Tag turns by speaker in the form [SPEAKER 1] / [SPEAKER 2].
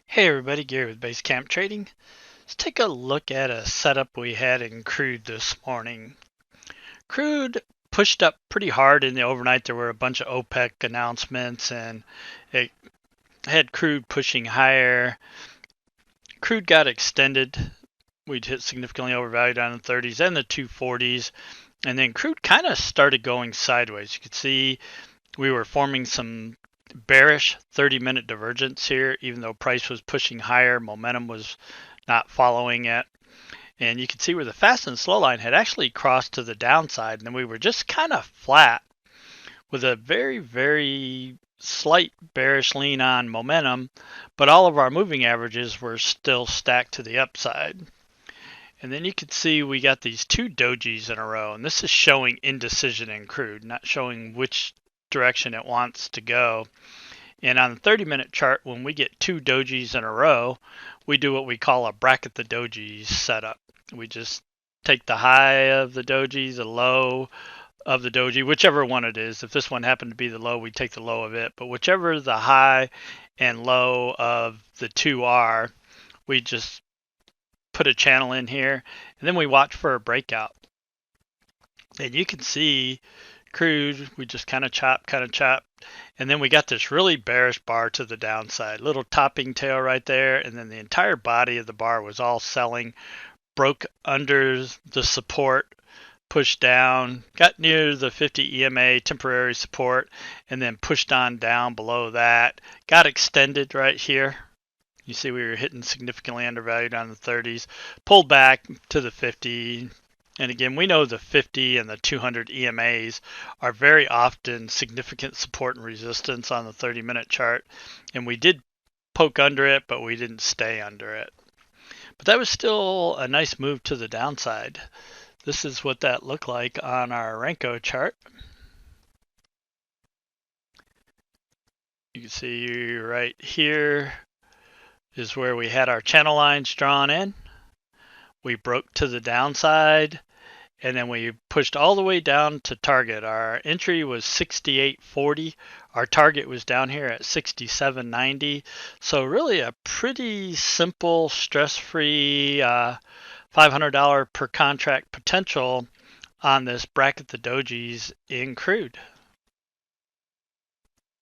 [SPEAKER 1] Hey everybody, Gary with Basecamp Trading. Let's take a look at a setup we had in crude this morning. Crude pushed up pretty hard in the overnight. There were a bunch of OPEC announcements and it had crude pushing higher. Crude got extended. We'd hit significantly overvalued on the 30s and the 240s. And then crude kind of started going sideways. You could see we were forming some bearish 30-minute divergence here, even though price was pushing higher, momentum was not following it. And you can see where the fast and slow line had actually crossed to the downside, and then we were just kind of flat with a very, very slight bearish lean on momentum, but all of our moving averages were still stacked to the upside. And then you can see we got these two dojis in a row, and this is showing indecision in crude, not showing which direction it wants to go. And on the 30-minute chart, when we get two dojis in a row, we do what we call a bracket the dojis setup. We just take the high of the doji, the low of the doji, whichever one it is. If this one happened to be the low, we take the low of it. But whichever the high and low of the two are, we just put a channel in here, and then we watch for a breakout. And you can see crude, we just kind of chop, and then we got this really bearish bar to the downside, little topping tail right there, and then the entire body of the bar was all selling, broke under the support, pushed down, got near the 50 EMA temporary support, and then pushed on down below that, got extended right here. You see we were hitting significantly undervalued on the 30s, pulled back to the 50. And again, we know the 50 and the 200 EMAs are very often significant support and resistance on the 30-minute chart. And we did poke under it, but we didn't stay under it. But that was still a nice move to the downside. This is what that looked like on our Renko chart. You can see right here is where we had our channel lines drawn in. We broke to the downside, and then we pushed all the way down to target. Our entry was 68.40. Our target was down here at 67.90. So really a pretty simple, stress-free $500 per contract potential on this bracket the dojis in crude.